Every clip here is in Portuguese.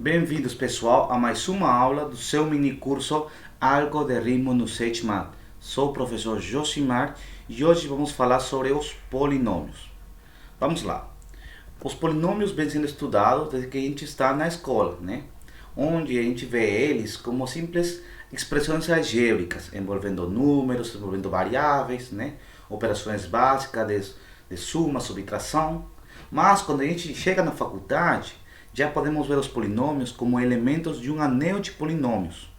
Bem-vindos, pessoal, a mais uma aula do seu mini curso Algoritmo no SageMath. Sou o professor Josimar e hoje vamos falar sobre os polinômios. Vamos lá. Os polinômios vêm sendo estudados desde que a gente está na escola, né? Onde a gente vê eles como simples expressões algébricas, envolvendo números, envolvendo variáveis, né? Operações básicas de suma, subtração. Mas quando a gente chega na faculdade, já podemos ver os polinômios como elementos de um anel de polinômios,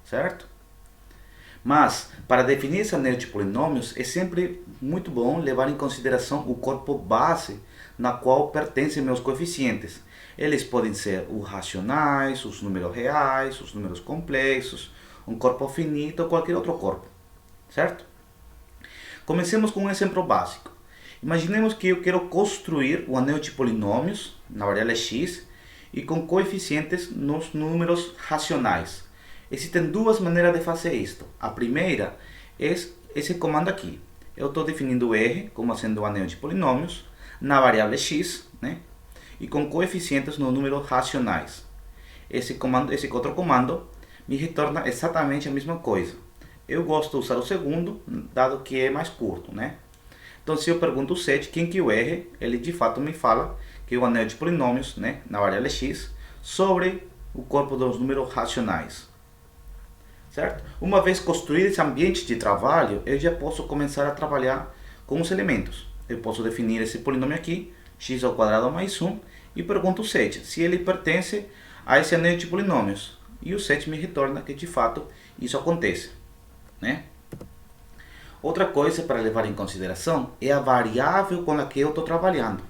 certo? Mas, para definir esse anel de polinômios, é sempre muito bom levar em consideração o corpo base na qual pertencem meus coeficientes. Eles podem ser os racionais, os números reais, os números complexos, um corpo finito ou qualquer outro corpo, certo? Comecemos com um exemplo básico. Imaginemos que eu quero construir um anel de polinômios na variável x e com coeficientes nos números racionais. Existem duas maneiras de fazer isto. A primeira é esse comando aqui. Eu estou definindo o R como sendo um anel de polinômios na variável x, né? E com coeficientes nos números racionais. Esse outro comando me retorna exatamente a mesma coisa. Eu gosto de usar o segundo, dado que é mais curto, né? Então, se eu pergunto o set, quem que é o R, ele de fato me fala que é o anel de polinômios, né, na variável x, sobre o corpo dos números racionais. Certo? Uma vez construído esse ambiente de trabalho, eu já posso começar a trabalhar com os elementos. Eu posso definir esse polinômio aqui, x ao quadrado mais 1, e pergunto o set, se ele pertence a esse anel de polinômios. E o set me retorna que de fato isso acontece, né? Outra coisa para levar em consideração é a variável com a que eu estou trabalhando.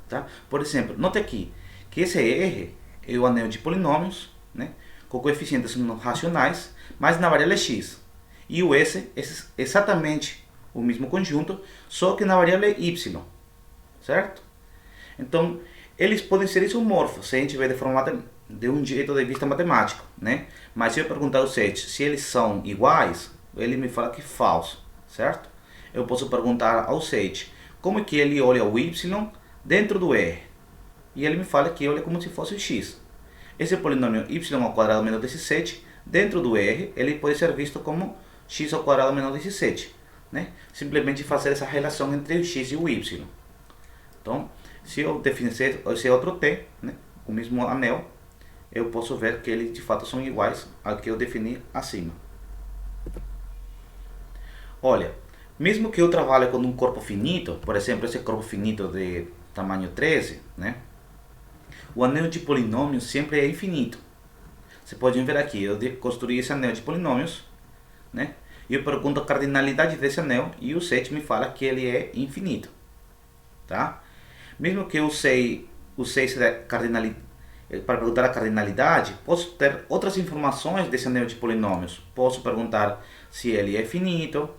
Tá? Por exemplo, note aqui que esse R é o anel de polinômios, né, com coeficientes racionais, mas na variável x. E o S é exatamente o mesmo conjunto, só que na variável y. Certo? Então, eles podem ser isomorfos, se a gente vê de um jeito de vista matemático. Né? Mas se eu perguntar ao set se eles são iguais, ele me fala que é falso. Certo? Eu posso perguntar ao set como é que ele olha o y dentro do R. E ele me fala que olha como se fosse o x. Esse polinômio y ao quadrado menos 17, dentro do R, ele pode ser visto como x ao quadrado menos 17. Né? Simplesmente fazer essa relação entre o x e o y. Então, se eu definir esse outro t, né, o mesmo anel, eu posso ver que eles de fato são iguais ao que eu defini acima. Olha, mesmo que eu trabalhe com um corpo finito, por exemplo, esse corpo finito de tamanho 13, né? O anel de polinômios sempre é infinito. Você pode ver aqui, eu construí esse anel de polinômios, né? E eu pergunto a cardinalidade desse anel e o set me fala que ele é infinito, tá? Mesmo que eu usei para perguntar a cardinalidade, posso ter outras informações desse anel de polinômios. Posso perguntar se ele é finito,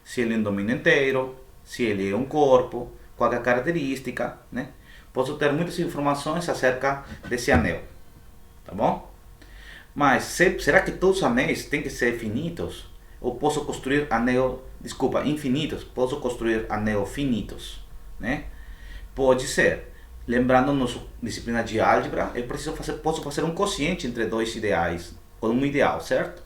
se ele é um domínio inteiro, se ele é um corpo, qual é a característica, né? Posso ter muitas informações acerca desse anel, tá bom? Mas será que todos os anéis têm que ser finitos? Ou posso construir infinitos? Posso construir anel finitos, né? Pode ser. Lembrando, nossa disciplina de álgebra, posso fazer um quociente entre dois ideais, ou um ideal, certo?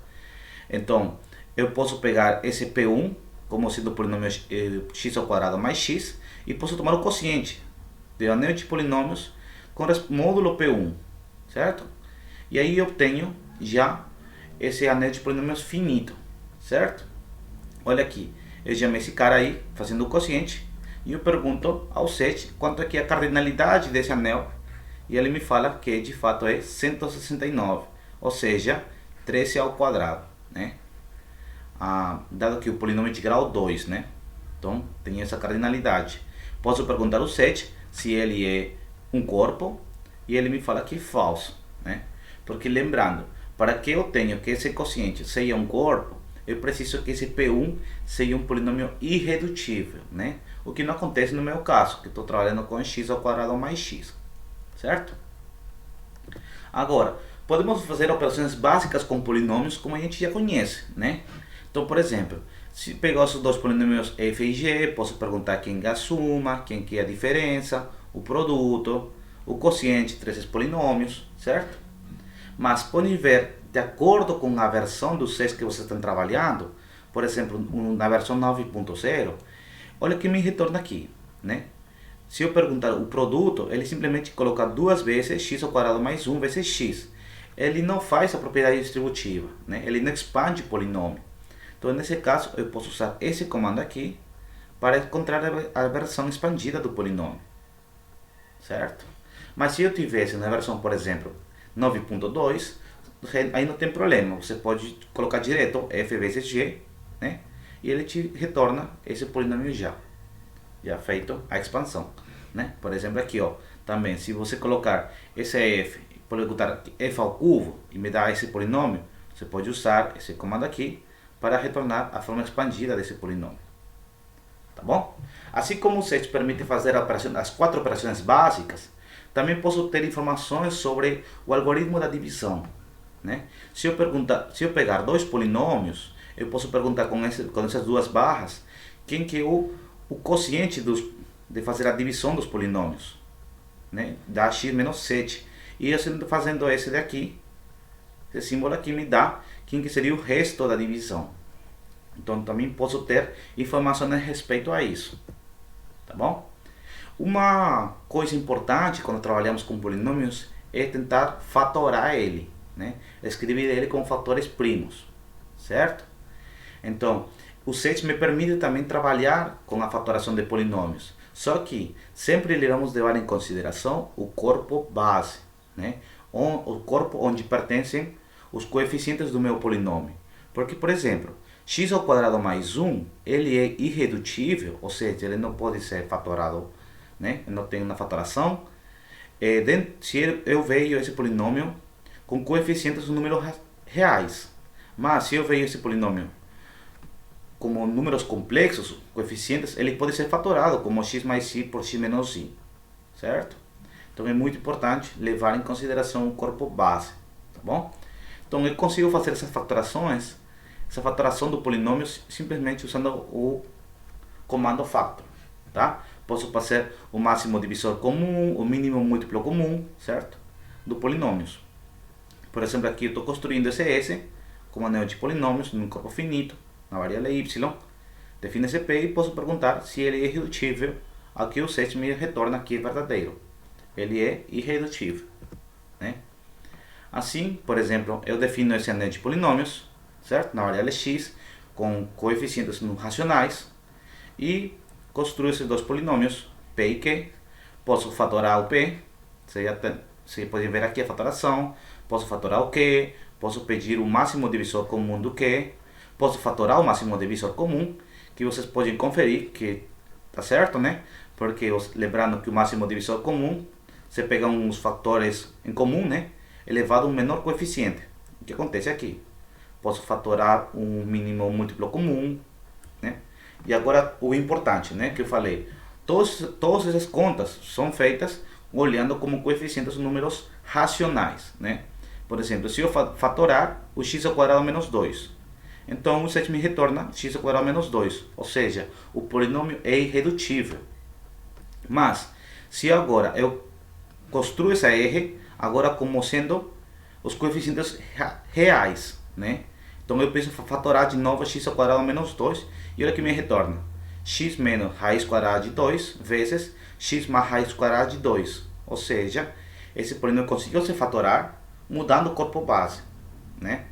Então, eu posso pegar esse P1 como sendo o polinômio x ao quadrado mais x, e posso tomar o quociente do anel de polinômios com módulo P1, certo? E aí eu obtenho já esse anel de polinômios finito, certo? Olha aqui, eu chamei esse cara aí, fazendo o quociente, e eu pergunto ao set quanto é que é a cardinalidade desse anel, e ele me fala que de fato é 169, ou seja, 13 ao quadrado, né? Dado que o polinômio é de grau 2, né? Então tem essa cardinalidade. Posso perguntar ao set se ele é um corpo e ele me fala que é falso, né? Porque lembrando, para que eu tenha que esse quociente seja um corpo, eu preciso que esse P1 seja um polinômio irredutível, né? O que não acontece no meu caso, que estou trabalhando com x ao quadrado mais x, certo? Agora, podemos fazer operações básicas com polinômios como a gente já conhece, né? Então, por exemplo, se pegar os dois polinômios f e g, posso perguntar quem é a suma, quem que é a diferença, o produto, o quociente entre esses polinômios, certo? Mas pode ver, de acordo com a versão do 6 que você está trabalhando, por exemplo, na versão 9.0, olha o que me retorna aqui, né? Se eu perguntar o produto, ele simplesmente coloca duas vezes x ao quadrado mais 1 vezes x. Ele não faz a propriedade distributiva, né? Ele não expande o polinômio. Então, nesse caso, eu posso usar esse comando aqui para encontrar a versão expandida do polinômio, certo? Mas se eu tivesse na versão, por exemplo, 9.2, aí não tem problema. Você pode colocar direto f vezes g, né? E ele te retorna esse polinômio já feito a expansão, né? Por exemplo, aqui, ó, também, se você colocar esse f, perguntar f ao cubo e me dar esse polinômio, você pode usar esse comando aqui para retornar a forma expandida desse polinômio, tá bom? Assim como o 6 permite fazer as 4 operações básicas, também posso ter informações sobre o algoritmo da divisão, né? Se eu pegar dois polinômios, eu posso perguntar com essas duas barras quem que é o quociente de fazer a divisão dos polinômios, né? Dá x menos 7. E eu fazendo esse daqui, esse símbolo aqui me dá quem que seria o resto da divisão. Então também posso ter informações a respeito a isso, tá bom? Uma coisa importante quando trabalhamos com polinômios é tentar fatorar ele, né? Escrever ele com fatores primos, certo? Então, o 7 me permite também trabalhar com a fatoração de polinômios, só que sempre devemos levar em consideração o corpo base, né? O corpo onde pertencem os coeficientes do meu polinômio. Porque, por exemplo, x ao quadrado mais 1, ele é irredutível, ou seja, ele não pode ser fatorado, né? Não tem uma fatoração. Se eu vejo esse polinômio com coeficientes de números reais, mas se eu vejo esse polinômio como números complexos, coeficientes, ele pode ser fatorado como x mais y por x menos y, certo? Então é muito importante levar em consideração o corpo base, tá bom? Então eu consigo fazer essas fatorações, essa fatoração do polinômio simplesmente usando o comando factor, tá? Posso fazer o máximo divisor comum, o mínimo múltiplo comum, certo? Do polinômios. Por exemplo, aqui eu estou construindo esse S como anel de polinômios num corpo finito, na variável y, defino esse P e posso perguntar se ele é irredutível ao que o 7 me retorna aqui verdadeiro. Ele é irredutível, né? Assim, por exemplo, eu defino esse anel de polinômios, certo? Na variável x, com coeficientes racionais, e construo esses dois polinômios, P e Q. Posso fatorar o P, você pode ver aqui a fatoração, posso fatorar o Q, posso pedir o máximo divisor comum do Q, posso fatorar o máximo divisor comum, que vocês podem conferir que tá certo, né? Porque lembrando que o máximo divisor comum, você pega uns fatores em comum, né? Elevado a um menor coeficiente. O que acontece aqui? Posso fatorar um mínimo múltiplo comum, né? E agora o importante, né? Que eu falei, todas essas contas são feitas olhando como coeficientes números racionais, né? Por exemplo, se eu fatorar o x ao quadrado menos 2, então o 7 me retorna x ao quadrado menos 2, ou seja, o polinômio é irredutível. Mas, se agora eu construo essa R, agora como sendo os coeficientes reais, né? Então eu penso fatorar de novo x ao quadrado menos 2, e olha que me retorna x menos raiz quadrada de 2 vezes x mais raiz quadrada de 2. Ou seja, esse polinômio conseguiu se fatorar mudando o corpo base, né?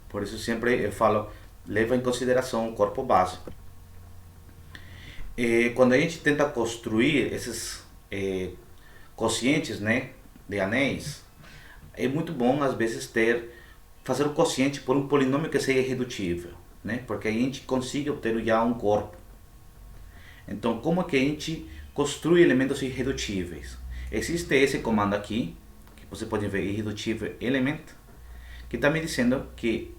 Por isso sempre eu falo, leva em consideração o corpo base. Quando a gente tenta construir esses quocientes, né, de anéis, é muito bom às vezes fazer o quociente por um polinômio que seja irredutível, né? Porque aí a gente consegue obter já um corpo. Então, como é que a gente construi elementos irredutíveis? Existe esse comando aqui, que você pode ver, irredutível element, que está me dizendo que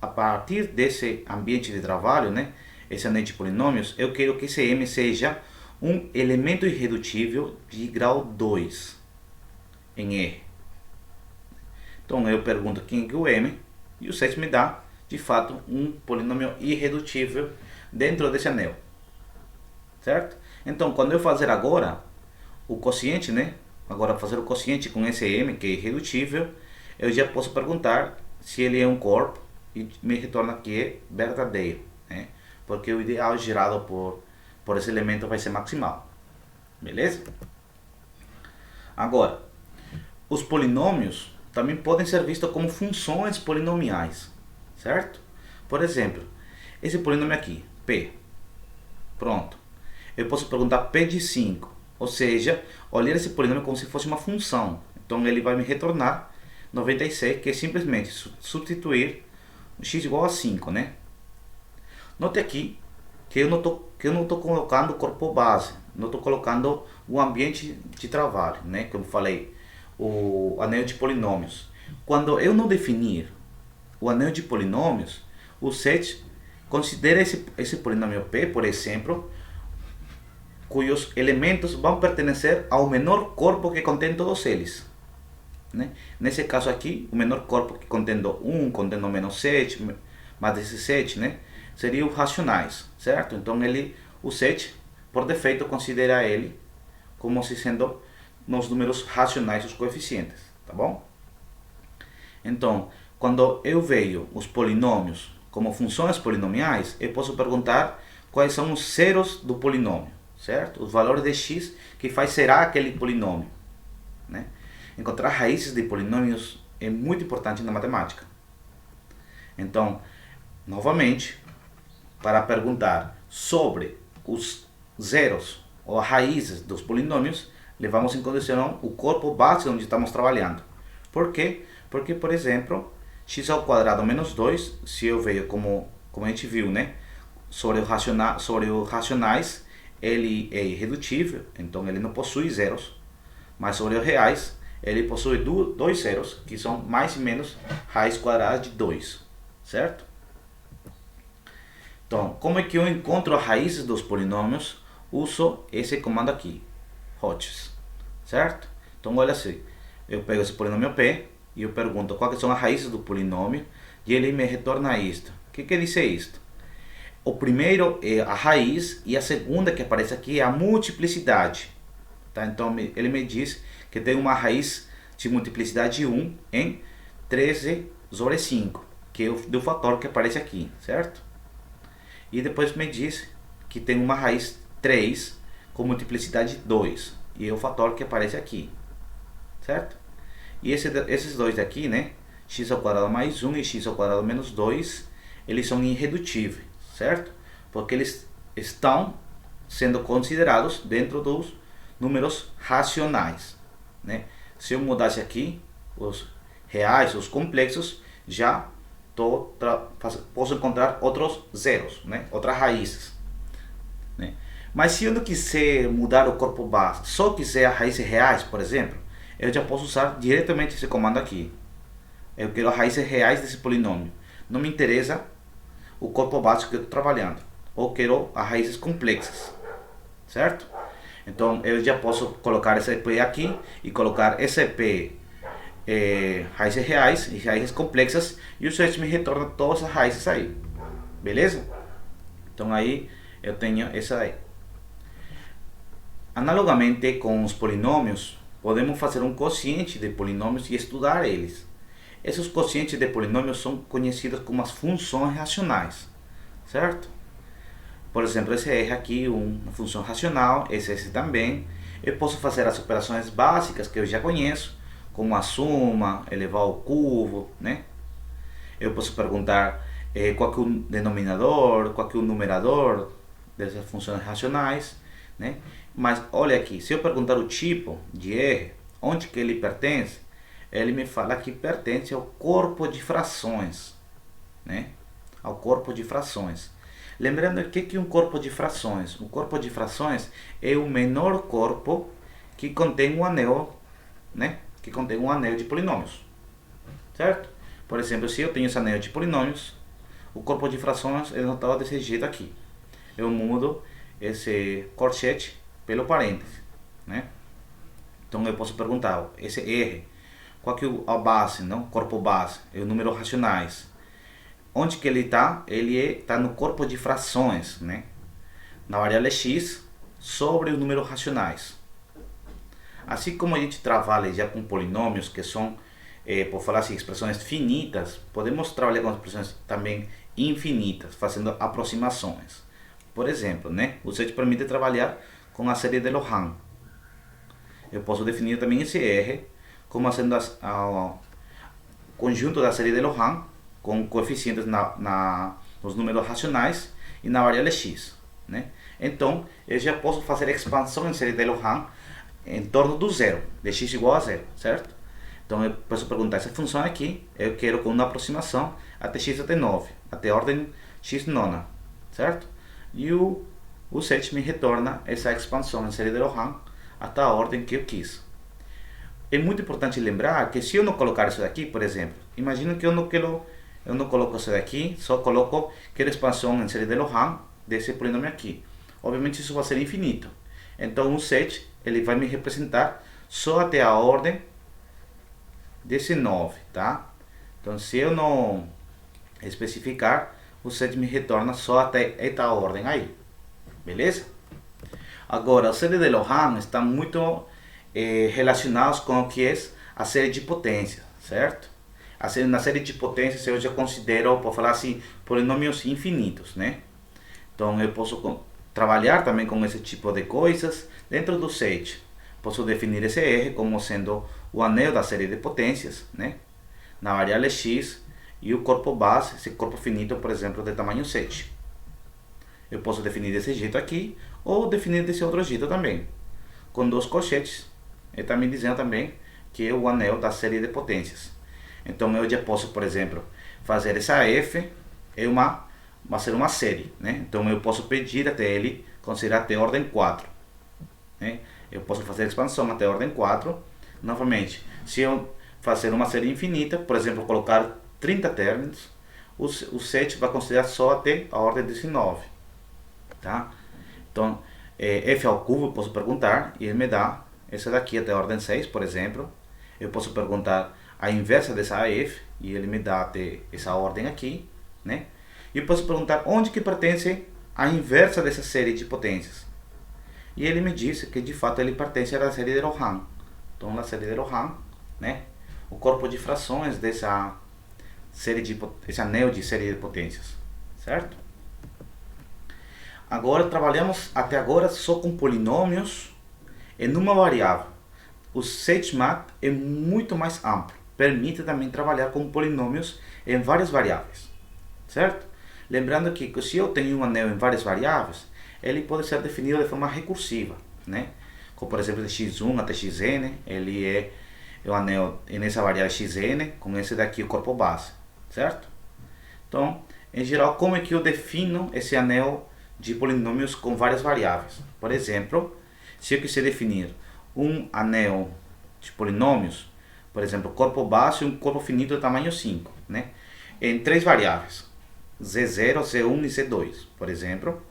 a partir desse ambiente de trabalho, né, esse anel de polinômios, eu quero que esse M seja um elemento irredutível de grau 2 em R. Então eu pergunto quem é o M, e o 7 me dá, de fato, um polinômio irredutível dentro desse anel, certo? Então, quando eu fazer agora o quociente, né, agora fazer o quociente com esse M, que é irredutível, eu já posso perguntar se ele é um corpo e me retorna que é verdadeiro, né? Porque o ideal gerado por esse elemento vai ser maximal, beleza? Agora, os polinômios também podem ser vistos como funções polinomiais, certo? Por exemplo, esse polinômio aqui, P, pronto. Eu posso perguntar P de 5, ou seja, olhar esse polinômio como se fosse uma função. Então ele vai me retornar 96, que é simplesmente substituir x igual a 5, né? Note aqui que eu não estou colocando o corpo base, não estou colocando o ambiente de trabalho, né? Como falei, o anel de polinômios. Quando eu não definir o anel de polinômios, o set considera esse polinômio P, por exemplo, cujos elementos vão pertencer ao menor corpo que contém todos eles, né? Nesse caso aqui, o menor corpo que contendo 1, contendo menos 7, mais 17, né? Seriam os racionais, certo? Então o set, por defeito, considera ele como se sendo nos números racionais os coeficientes, tá bom? Então, quando eu vejo os polinômios como funções polinomiais, eu posso perguntar quais são os zeros do polinômio, certo? Os valores de x que faz zerar aquele polinômio, né? Encontrar raízes de polinômios é muito importante na matemática. Então, novamente, para perguntar sobre os zeros ou as raízes dos polinômios, levamos em consideração o corpo base onde estamos trabalhando. Por quê? Porque, por exemplo, x ao quadrado menos 2, se eu vejo como a gente viu, né? Sobre os racionais, ele é irredutível, então ele não possui zeros. Mas sobre os reais, ele possui dois zeros, que são mais e menos raiz quadrada de 2, certo? Então, como é que eu encontro as raízes dos polinômios? Uso esse comando aqui, hotz, certo? Então, olha assim, eu pego esse polinômio P e eu pergunto quais são as raízes do polinômio e ele me retorna isto. O que quer dizer isto? O primeiro é a raiz e a segunda que aparece aqui é a multiplicidade. Tá? Então, ele me diz que tem uma raiz de multiplicidade 1 em 13 sobre 5, que é do fator que aparece aqui, certo? E depois me diz que tem uma raiz 3 com multiplicidade 2, e é o fator que aparece aqui, certo? E esses dois daqui, né, x ao quadrado mais 1 e x ao quadrado menos 2, eles são irredutíveis, certo? Porque eles estão sendo considerados dentro dos números racionais, né? Se eu mudasse aqui os reais, os complexos, já posso encontrar outros zeros, né? Outras raízes, né? Mas se eu não quiser mudar o corpo base, só quiser as raízes reais, por exemplo, eu já posso usar diretamente esse comando aqui. Eu quero as raízes reais desse polinômio. Não me interessa o corpo básico que eu estou trabalhando. Ou quero as raízes complexas, certo? Então eu já posso colocar esse P aqui e colocar esse P raízes reais e raízes complexas, e o set me retorna todas as raízes aí, beleza? Então aí eu tenho essa aí. Analogamente com os polinômios, podemos fazer um quociente de polinômios e estudar eles. Esses quocientes de polinômios são conhecidos como as funções racionais, certo? Por exemplo, esse R aqui, uma função racional, esse também. Eu posso fazer as operações básicas que eu já conheço, como a soma, elevar ao cubo, né? Eu posso perguntar qual que é o denominador, qual que é o numerador dessas funções racionais, né? Mas olha aqui, se eu perguntar o tipo de R, onde que ele pertence, ele me fala que pertence ao corpo de frações, né? Ao corpo de frações. Lembrando o que é um corpo de frações. O corpo de frações é o menor corpo que contém um anel, né? Que contém um anel de polinômios, certo? Por exemplo, se eu tenho esse anel de polinômios, o corpo de frações é notado desse jeito aqui. Eu mudo esse corchete pelo parêntese, né? Então eu posso perguntar, esse R, qual que é a base, não? Corpo base, é o número racionais. Onde que ele está? Ele está no corpo de frações, né? Na variável x sobre os números racionais. Assim como a gente trabalha já com polinômios que são por falar assim, expressões finitas, podemos trabalhar com expressões também infinitas, fazendo aproximações. Por exemplo, né, o set permite trabalhar com a série de Lohan. Eu posso definir também esse R como sendo o conjunto da série de Lohan com coeficientes nos números racionais e na variável x. Né? Então, eu já posso fazer expansão em série de Lohan em torno do zero, de x igual a zero, certo? Então, eu posso perguntar essa função aqui, eu quero com uma aproximação até x até 9, até a ordem x nona, certo? E o set me retorna essa expansão em série de Lohan até a ordem que eu quis. É muito importante lembrar que se eu não colocar isso daqui, por exemplo, imagina que eu não coloco isso daqui, só coloco quero expansão em série de Lohan desse polinômio aqui. Obviamente isso vai ser infinito. Então o set ele vai me representar só até a ordem desse 9, tá? Então se eu não especificar, o set me retorna só até esta ordem aí. Beleza? Agora, a série de Lohan está muito relacionados com o que é a série de potências, certo? Na série de potências eu já considero, por falar assim, polinômios infinitos, né? Então eu posso trabalhar também com esse tipo de coisas dentro do set. Posso definir esse R como sendo o anel da série de potências, né? Na variável x e o corpo base, esse corpo finito, por exemplo, de tamanho 7. Eu posso definir desse jeito aqui ou definir desse outro jeito também, com dois colchetes. Ele está me dizendo também que é o anel da série de potências. Então eu já posso, por exemplo, fazer essa f vai ser uma série, né? Então eu posso pedir até ele considerar até ordem 4, né? Eu posso fazer expansão até ordem 4. Novamente, se eu fazer uma série infinita, por exemplo, colocar 30 términos, o set vai considerar só até a ordem 19, tá? Então f ao cubo eu posso perguntar e ele me dá essa daqui até a ordem 6, por exemplo. Eu posso perguntar a inversa dessa f e ele me dá até essa ordem aqui, né? E eu posso perguntar onde que pertence a inversa dessa série de potências. E ele me disse que de fato ele pertence à série de Lohan. Então na série de Lohan, né, o corpo de frações dessa série esse anel de série de potências, certo? Agora trabalhamos até agora só com polinômios em uma variável. O SageMath é muito mais amplo, permite também trabalhar com polinômios em várias variáveis, certo? Lembrando que se eu tenho um anel em várias variáveis, ele pode ser definido de forma recursiva, né? Como por exemplo de x1 até xn, ele é o anel nessa variável xn, com esse daqui o corpo base, certo? Então, em geral, como é que eu defino esse anel de polinômios com várias variáveis? Por exemplo, se eu quiser definir um anel de polinômios, por exemplo, corpo base e um corpo finito de tamanho 5, né? Em três variáveis, z0, z1 e z2, por exemplo,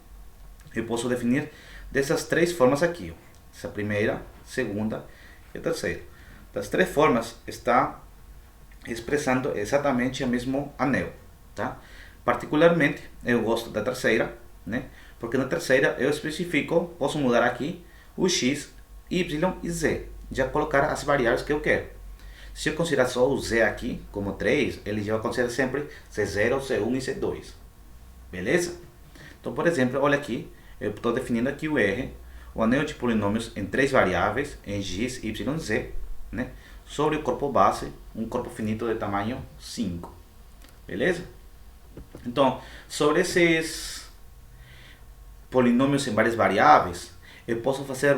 eu posso definir dessas três formas aqui, ó. Essa primeira, segunda e a terceira. Das três formas está expressando exatamente o mesmo anel, tá? Particularmente, eu gosto da terceira, né? Porque na terceira eu especifico, posso mudar aqui o x, y e z, já colocar as variáveis que eu quero. Se eu considerar só o z aqui como 3, ele já vai considerar sempre c0, c1 e c2. Beleza? Então, por exemplo, olha aqui, eu estou definindo aqui o R, o anel de polinômios em três variáveis, em x, y e z, né? Sobre o corpo base, um corpo finito de tamanho 5. Beleza? Então, sobre esses polinômios em várias variáveis, eu posso fazer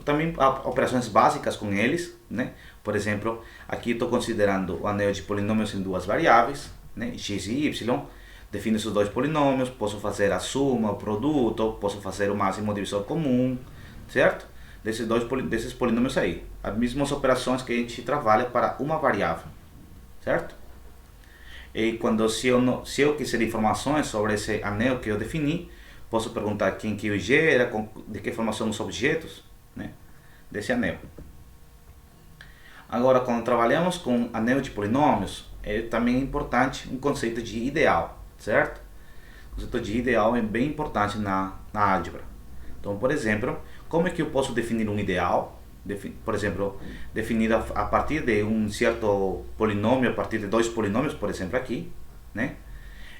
também operações básicas com eles, né? Por exemplo, aqui estou considerando o anel de polinômios em duas variáveis, né? X e y. Defino esses dois polinômios, posso fazer a soma, o produto, posso fazer o máximo divisor comum, certo? Desses polinômios aí. As mesmas operações que a gente trabalha para uma variável, certo? E se eu quiser informações sobre esse anel que eu defini, posso perguntar quem que o gera, de que forma são os objetos, né, desse anel. Agora, quando trabalhamos com anel de polinômios, é também importante um conceito de ideal, certo? O conceito de ideal é bem importante na álgebra. Então, por exemplo, como é que eu posso definir um ideal? por exemplo, definida a partir de um certo polinômio, a partir de dois polinômios, por exemplo, aqui, né?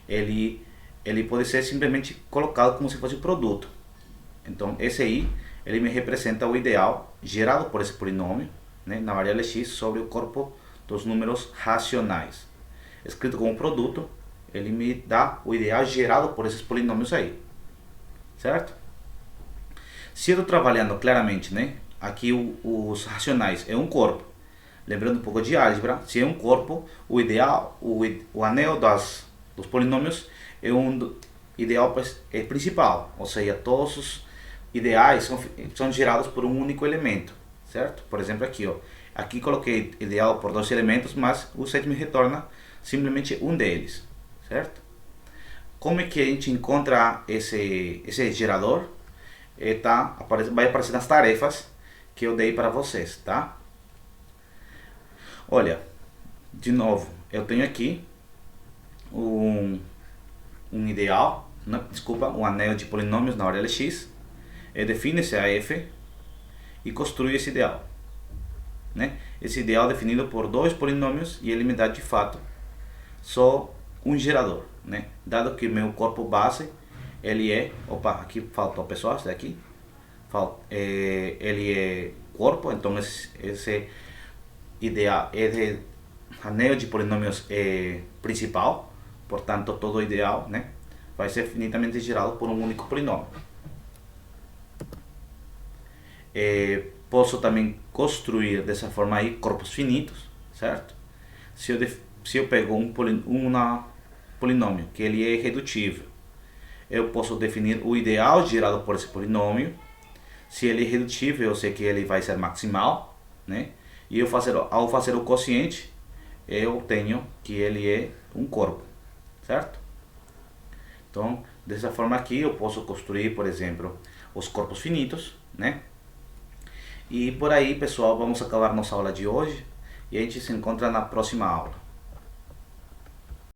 Ele pode ser simplesmente colocado como se fosse produto. Então, esse aí, ele me representa o ideal gerado por esse polinômio, né, na variável x sobre o corpo dos números racionais. Escrito como produto, ele me dá o ideal gerado por esses polinômios aí, certo? Se eu estou trabalhando claramente, né, aqui os racionais é um corpo, lembrando um pouco de álgebra, se é um corpo, o ideal, o anel dos polinômios é um ideal principal, ou seja, todos os ideais são gerados por um único elemento, certo? Por exemplo, aqui, ó, aqui coloquei ideal por dois elementos, mas o set me retorna simplesmente um deles, certo? Como é que a gente encontra esse gerador? Vai aparecer nas tarefas que eu dei para vocês, tá? Olha, de novo, eu tenho aqui um ideal, um anel de polinômios na variável x. Eu defino esse AF e construo esse ideal, né? Esse ideal é definido por dois polinômios e ele me dá de fato só um gerador, né? Dado que meu corpo base ele é, aqui faltou pessoal, esse daqui, ele é corpo, então esse ideal, esse anel de polinômios é principal, portanto todo ideal, né, vai ser finitamente gerado por um único polinômio. Posso também construir dessa forma aí corpos finitos, certo? Se eu pego um polinômio que ele é irredutível, eu posso definir o ideal gerado por esse polinômio. Se ele é irredutível, eu sei que ele vai ser maximal, né? E ao fazer o quociente, eu tenho que ele é um corpo, certo? Então, dessa forma aqui, eu posso construir, por exemplo, os corpos finitos, né? E por aí, pessoal, vamos acabar nossa aula de hoje e a gente se encontra na próxima aula.